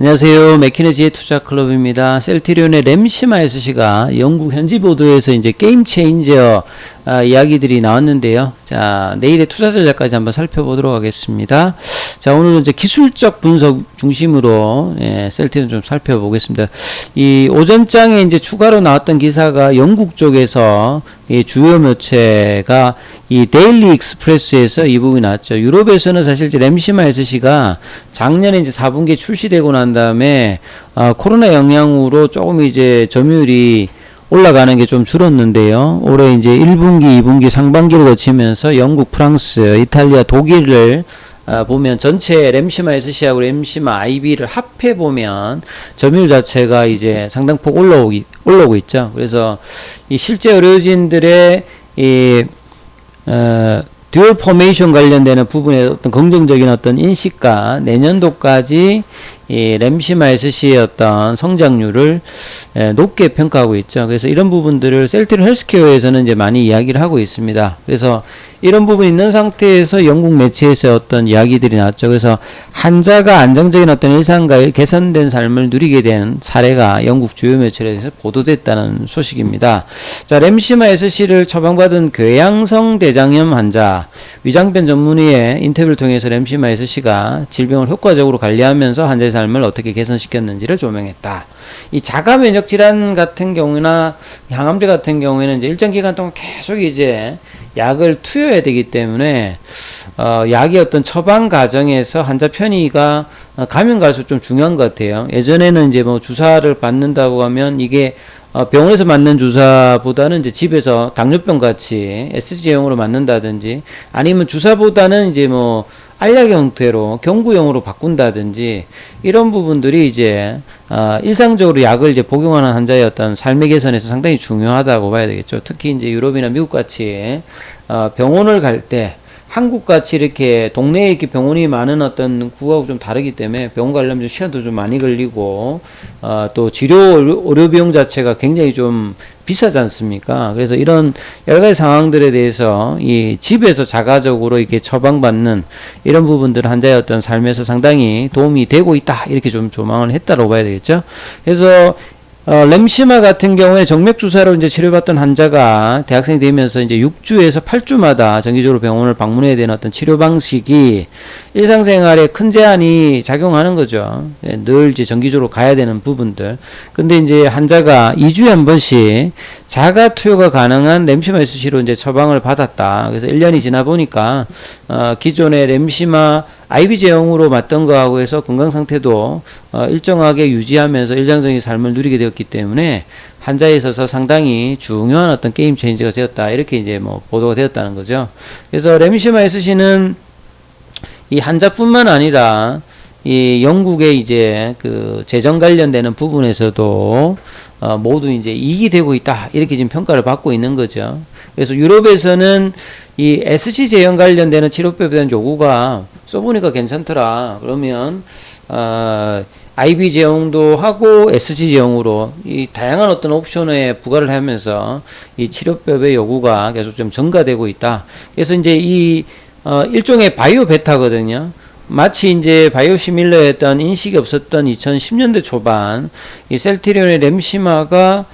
안녕하세요. 맥키네지의 투자클럽입니다. 셀트리온의 램시마 SC가 영국 현지 보도에서 이제 게임 체인저 이야기들이 나왔는데요. 자, 내일의 투자 전략까지 한번 살펴보도록 하겠습니다. 자, 오늘은 이제 기술적 분석 중심으로 셀트리온 좀 살펴보겠습니다. 이 오전장에 이제 추가로 나왔던 기사가 영국 쪽에서 이 주요 매체가 이 데일리 익스프레스에서 이 부분이 나왔죠. 유럽에서는 사실 이제 램시마 SC가 작년에 이제 4분기 출시되고 난 다음에 코로나 영향으로 조금 이제 점유율이 올라가는 게 좀 줄었는데요. 올해 이제 1분기, 2분기 상반기를 거치면서 영국, 프랑스, 이탈리아, 독일을 보면 전체 램시마 SC하고 램시마 IB를 합해 보면 점유율 자체가 이제 상당폭 올라오고 있죠. 그래서 이 실제 의료진들의 이 듀얼 포메이션 관련되는 부분에 어떤 긍정적인 어떤 인식과 내년도까지 이 램시마 SC의 어떤 성장률을 높게 평가하고 있죠. 그래서 이런 부분들을 셀트리온 헬스케어에서는 이제 많이 이야기를 하고 있습니다. 그래서 이런 부분이 있는 상태에서 영국 매체에서 어떤 이야기들이 나왔죠. 그래서 환자가 안정적인 어떤 일상과 개선된 삶을 누리게 된 사례가 영국 주요 매체에서 보도됐다는 소식입니다. 자, 램시마 SC를 처방받은 궤양성 대장염 환자 위장변 전문의의 인터뷰를 통해서 램시마 SC가 질병을 효과적으로 관리하면서 환자의 삶을 어떻게 개선시켰는지를 조명했다. 이 자가 면역 질환 같은 경우나 항암제 같은 경우에는 이제 일정 기간 동안 계속 이제 약을 투여해야 되기 때문에 약의 어떤 처방 과정에서 환자 편의가 가면 갈수록 좀 중요한 것 같아요. 예전에는 이제 뭐 주사를 받는다고 하면 이게 병원에서 맞는 주사보다는 이제 집에서 당뇨병 같이 SG용으로 맞는다든지 아니면 주사보다는 이제 뭐 알약 형태로 경구용으로 바꾼다든지 이런 부분들이 이제 일상적으로 약을 이제 복용하는 환자의 어떤 삶의 개선에서 상당히 중요하다고 봐야 되겠죠. 특히 이제 유럽이나 미국 같이 병원을 갈 때 한국 같이 이렇게 동네에 이렇게 병원이 많은 어떤 구하고 좀 다르기 때문에 병원 가려면 좀 시간도 좀 많이 걸리고 또 치료 의료 비용 자체가 굉장히 좀 비싸지 않습니까? 그래서 이런 여러 가지 상황들에 대해서 이 집에서 자가적으로 이렇게 처방받는 이런 부분들은 환자의 어떤 삶에서 상당히 도움이 되고 있다. 이렇게 좀 조망을 했다고 봐야 되겠죠. 그래서 램시마 같은 경우에 정맥주사로 이제 치료받던 환자가 대학생이 되면서 이제 6주에서 8주마다 정기적으로 병원을 방문해야 되는 어떤 치료 방식이 일상생활에 큰 제한이 작용하는 거죠. 늘 이제 정기적으로 가야 되는 부분들. 근데 이제 환자가 2주에 한 번씩 자가 투여가 가능한 램시마 SC로 이제 처방을 받았다. 그래서 1년이 지나 보니까 기존의 램시마 IB 제형으로 맞던 거하고 해서 건강 상태도 일정하게 유지하면서 일상적인 삶을 누리게 되었기 때문에 환자에 있어서 상당히 중요한 어떤 게임 체인지가 되었다. 이렇게 이제 뭐 보도가 되었다는 거죠. 그래서 램시마 SC는 이 환자뿐만 아니라 이 영국의 이제 그 재정 관련되는 부분에서도 모두 이제 이익이 되고 있다. 이렇게 지금 평가를 받고 있는 거죠. 그래서 유럽에서는 이 SC 제형 관련되는 치료법에 대한 요구가 써보니까 괜찮더라. 그러면 IB 제형도 하고 SC 제형으로 이 다양한 어떤 옵션에 부과를 하면서 이 치료법의 요구가 계속 좀 증가되고 있다. 그래서 이제 이 일종의 바이오 베타거든요. 마치 이제 바이오시밀러였던 인식이 없었던 2010년대 초반 이 셀트리온의 램시마가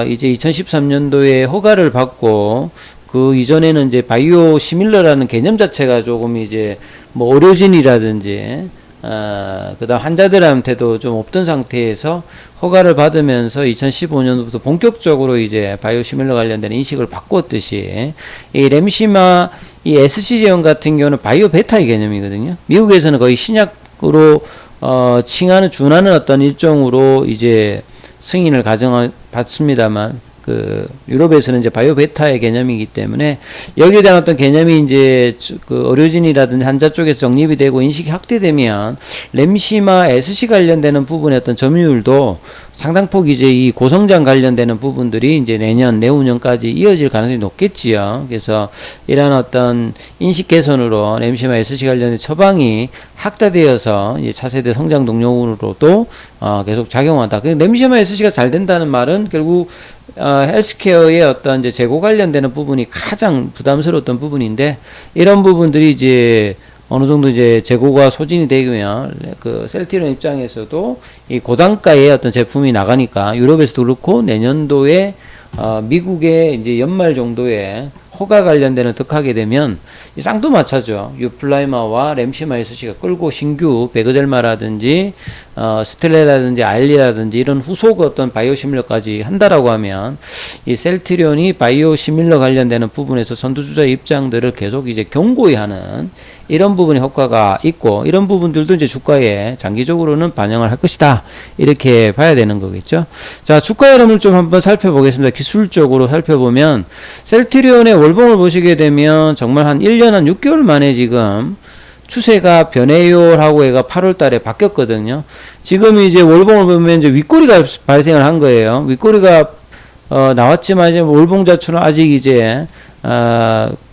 이제 2013년도에 허가를 받고 그 이전에는 이제 바이오시밀러라는 개념 자체가 조금 이제 뭐 의료진이라든지 그다음 환자들한테도 좀 없던 상태에서 허가를 받으면서 2015년부터 본격적으로 이제 바이오시밀러 관련된 인식을 바꿨듯이 이 램시마 이 SC 제형 같은 경우는 바이오 베타의 개념이거든요. 미국에서는 거의 신약으로 칭하는 준하는 어떤 일종으로 이제 승인을 받습니다만 그 유럽에서는 이제 바이오 베타의 개념이기 때문에 여기에 대한 어떤 개념이 이제 그 의료진이라든지 환자 쪽에서 정립이 되고 인식이 확대되면 램시마 SC 관련되는 부분의 어떤 점유율도 상당폭 이제 이 고성장 관련되는 부분들이 이제 내년, 내후년까지 이어질 가능성이 높겠지요. 그래서 이러한 어떤 인식 개선으로 램시마 SC 관련된 처방이 확대되어서 이제 차세대 성장 동력으로도 계속 작용한다. 램시마 SC가 잘 된다는 말은 결국 헬스케어의 어떤 이제 재고 관련되는 부분이 가장 부담스러웠던 부분인데 이런 부분들이 이제 어느 정도 이제 재고가 소진이 되면 그 셀트리온 입장에서도 이 고단가의 어떤 제품이 나가니까 유럽에서도 그렇고 내년도에 미국의 이제 연말 정도에 허가 관련되는 득하게 되면 이 쌍두마차죠. 유플라이마와 램시마 SC가 끌고 신규 베그델마라든지 스텔레라든지 아일리라든지 이런 후속 어떤 바이오시밀러까지 한다라고 하면 이 셀트리온이 바이오시밀러 관련되는 부분에서 선두주자 입장들을 계속 이제 견고히 하는 이런 부분이 효과가 있고, 이런 부분들도 이제 주가에 장기적으로는 반영을 할 것이다, 이렇게 봐야 되는 거겠죠. 자, 주가 흐름을 좀 한번 살펴보겠습니다. 기술적으로 살펴보면 셀트리온의 월봉을 보시게 되면 정말 한 1년 한 6개월 만에 지금 추세가 변해요 하고 얘가 8월 달에 바뀌었거든요. 지금 이제 월봉을 보면 이제 윗꼬리가 발생을 한 거예요. 윗꼬리가 나왔지만 이제 월봉 자체는 아직 이제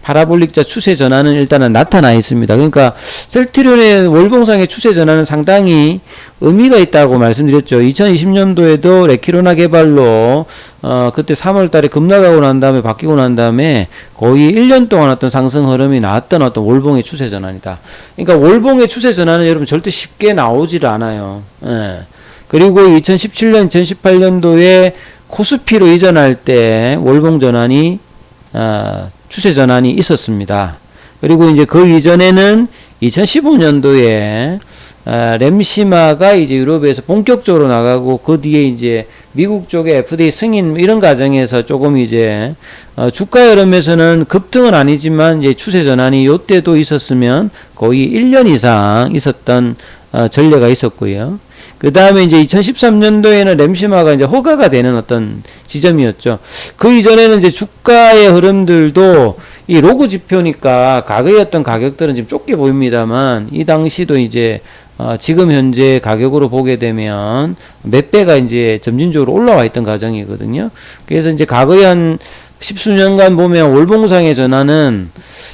파라볼릭자 추세 전환은 일단은 나타나 있습니다. 그러니까 셀트리온의 월봉상의 추세 전환은 상당히 의미가 있다고 말씀드렸죠. 2020년도에도 레키로나 개발로 그때 3월 달에 급락하고 난 다음에 바뀌고 난 다음에 거의 1년 동안 어떤 상승 흐름이 나왔던 어떤 월봉의 추세 전환이다. 그러니까 월봉의 추세 전환은 여러분 절대 쉽게 나오질 않아요. 예. 그리고 2017년, 2018년도에 코스피로 이전할 때 월봉 전환이 추세 전환이 있었습니다. 그리고 이제 그 이전에는 2015년도에 램시마가 이제 유럽에서 본격적으로 나가고 그 뒤에 이제 미국 쪽에 FDA 승인 이런 과정에서 조금 이제 주가 흐름에서는 급등은 아니지만 이제 추세 전환이 요때도 있었으면 거의 1년 이상 있었던 전례가 있었고요. 그 다음에 이제 2013년도에는 램시마가 이제 허가가 되는 어떤 지점이었죠. 그 이전에는 이제 주가의 흐름들도 이 로그 지표니까 과거의 어떤 가격들은 지금 좁게 보입니다만 이 당시도 이제 지금 현재 가격으로 보게 되면 몇 배가 이제 점진적으로 올라와 있던 과정이거든요. 그래서 이제 과거에 한 십수년간 보면 월봉상의 전환은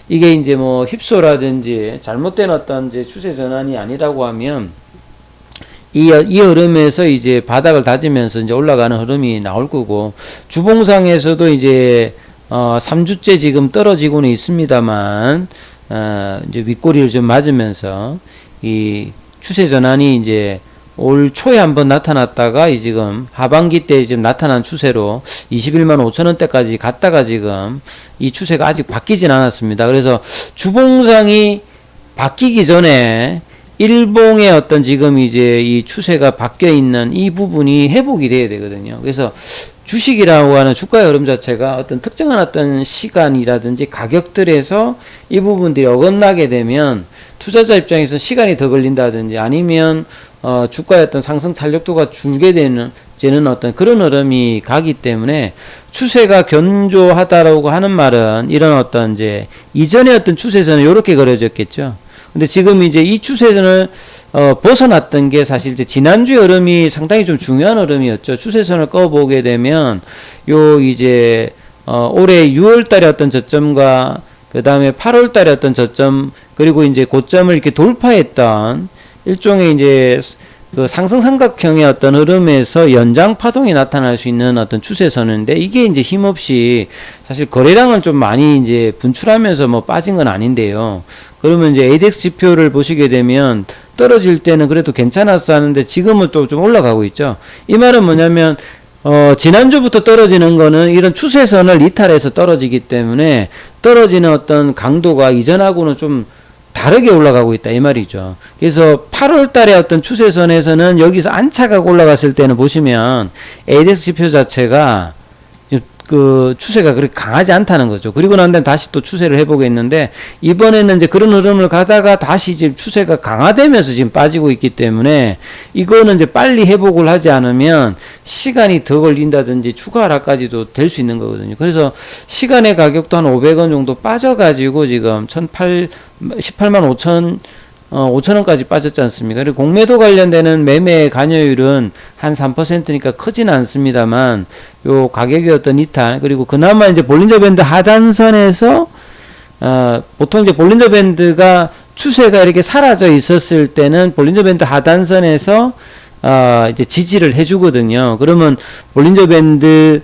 이게 이제 뭐 휩소라든지 잘못된 어떤 이제 추세 전환이 아니라고 하면 이 흐름에서 이제 바닥을 다지면서 이제 올라가는 흐름이 나올 거고, 주봉상에서도 이제 3주째 지금 떨어지고는 있습니다만 이제 윗꼬리를 좀 맞으면서 이 추세 전환이 이제 올 초에 한번 나타났다가 이 지금 하반기 때 지금 나타난 추세로 21만 5천원대까지 갔다가 지금 이 추세가 아직 바뀌진 않았습니다. 그래서 주봉상이 바뀌기 전에 일봉의 어떤 지금 이제 이 추세가 바뀌어 있는 이 부분이 회복이 돼야 되거든요. 그래서 주식이라고 하는 주가의 흐름 자체가 어떤 특정한 어떤 시간이라든지 가격들에서 이 부분들이 어긋나게 되면 투자자 입장에서 시간이 더 걸린다든지 아니면 주가의 어떤 상승 탄력도가 줄게 되는 어떤 그런 흐름이 가기 때문에 추세가 견조하다라고 하는 말은 이런 어떤 이제 이전의 어떤 추세선은 이렇게 그려졌겠죠. 근데 지금 이제 이 추세선을 벗어났던 게 사실 이제 지난주 흐름이 상당히 좀 중요한 흐름이었죠. 추세선을 꺼보게 되면 요 이제 올해 6월 달에 어떤 저점과 그 다음에 8월 달에 어떤 저점 그리고 이제 고점을 이렇게 돌파했던 일종의 이제 그 상승 삼각형의 어떤 흐름에서 연장 파동이 나타날 수 있는 어떤 추세선인데 이게 이제 힘없이 사실 거래량을 좀 많이 이제 분출하면서 뭐 빠진 건 아닌데요. 그러면 이제 ADX 지표를 보시게 되면 떨어질 때는 그래도 괜찮았어 하는데 지금은 또 좀 올라가고 있죠. 이 말은 뭐냐면 지난주부터 떨어지는 거는 이런 추세선을 이탈해서 떨어지기 때문에 떨어지는 어떤 강도가 이전하고는 좀 다르게 올라가고 있다 이 말이죠. 그래서 8월 달에 어떤 추세선에서는 여기서 안착하고 올라갔을 때는 보시면 ADX 지표 자체가 그 추세가 그렇게 강하지 않다는 거죠. 그리고 난 다음에 다시 또 추세를 해보겠는데 이번에는 이제 그런 흐름을 가다가 다시 지금 추세가 강화되면서 지금 빠지고 있기 때문에 이거는 이제 빨리 회복을 하지 않으면 시간이 더 걸린다든지 추가 하락까지도 될 수 있는 거거든요. 그래서 시간의 가격도 한 500원 정도 빠져가지고 지금 18만 5천원까지 빠졌지 않습니까? 그리고 공매도 관련되는 매매 관여율은 한 3%니까 크진 않습니다만, 요 가격의 어떤 이탈, 그리고 그나마 이제 볼린저 밴드 하단선에서, 보통 이제 볼린저 밴드가 추세가 이렇게 사라져 있었을 때는 볼린저 밴드 하단선에서, 이제 지지를 해주거든요. 그러면 볼린저 밴드,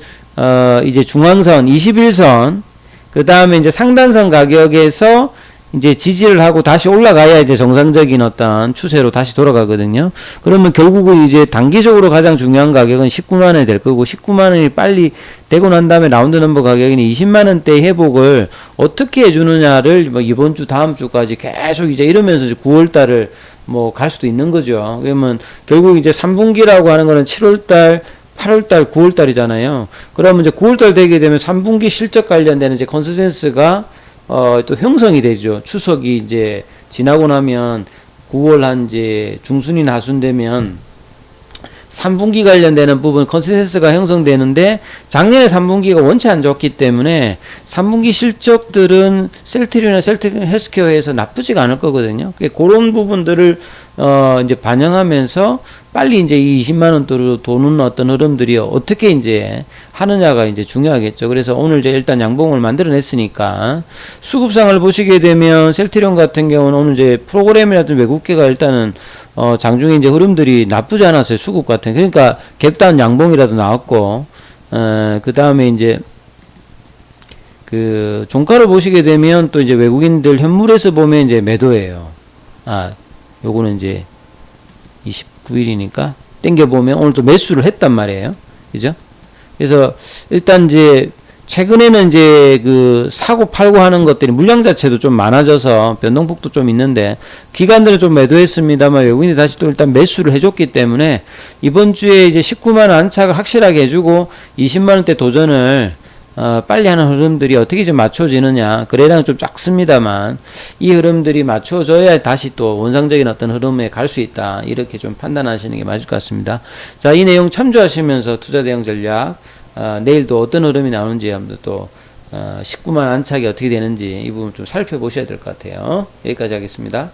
이제 중앙선, 21선, 그 다음에 이제 상단선 가격에서 이제 지지를 하고 다시 올라가야 이제 정상적인 어떤 추세로 다시 돌아가거든요. 그러면 결국은 이제 단기적으로 가장 중요한 가격은 19만 원이 될 거고, 19만 원이 빨리 되고 난 다음에 라운드 넘버 가격인 20만 원대 회복을 어떻게 해주느냐를 뭐 이번 주 다음 주까지 계속 이제 이러면서 9월 달을 뭐 갈 수도 있는 거죠. 그러면 결국 이제 3분기라고 하는 거는 7월 달 8월달, 9월달이잖아요. 그러면 이제 9월달 되게 되면 3분기 실적 관련되는 이제 컨센서스가 또 형성이 되죠. 추석이 이제 지나고 나면 9월 한 이제 중순이나 하순 되면 3분기 관련되는 부분 컨센서스가 형성되는데, 작년에 3분기가 원체 안 좋기 때문에 3분기 실적들은 셀트리온이나 셀트리온 헬스케어에서 나쁘지가 않을 거거든요. 그런 부분들을 이제 반영하면서 빨리 이제 이 20만 원대로 도는 어떤 흐름들이 어떻게 이제 하느냐가 이제 중요하겠죠. 그래서 오늘 이제 일단 양봉을 만들어냈으니까, 수급상을 보시게 되면 셀트리온 같은 경우는 오늘 이제 프로그램이라든지 외국계가 일단은 장중에 이제 흐름들이 나쁘지 않았어요. 수급 같은. 그러니까 갭다운 양봉이라도 나왔고, 그 다음에 이제 그 종가를 보시게 되면 또 이제 외국인들 현물에서 보면 이제 매도예요. 요거는 이제 29일이니까 땡겨보면 오늘 또 매수를 했단 말이에요. 그죠? 그래서 일단 이제 최근에는 이제 그 사고 팔고 하는 것들이 물량 자체도 좀 많아져서 변동폭도 좀 있는데, 기관들은 좀 매도했습니다만 외국인이 다시 또 일단 매수를 해줬기 때문에 이번 주에 이제 19만 원 안착을 확실하게 해주고 20만 원대 도전을 빨리 하는 흐름들이 어떻게 좀 맞춰지느냐. 거래량은 좀 작습니다만 이 흐름들이 맞춰져야 다시 또 원상적인 어떤 흐름에 갈 수 있다. 이렇게 좀 판단하시는 게 맞을 것 같습니다. 자, 이 내용 참조하시면서 투자 대응 전략, 내일도 어떤 흐름이 나오는지 한번 또 19만 안착이 어떻게 되는지 이 부분 좀 살펴보셔야 될 것 같아요. 여기까지 하겠습니다.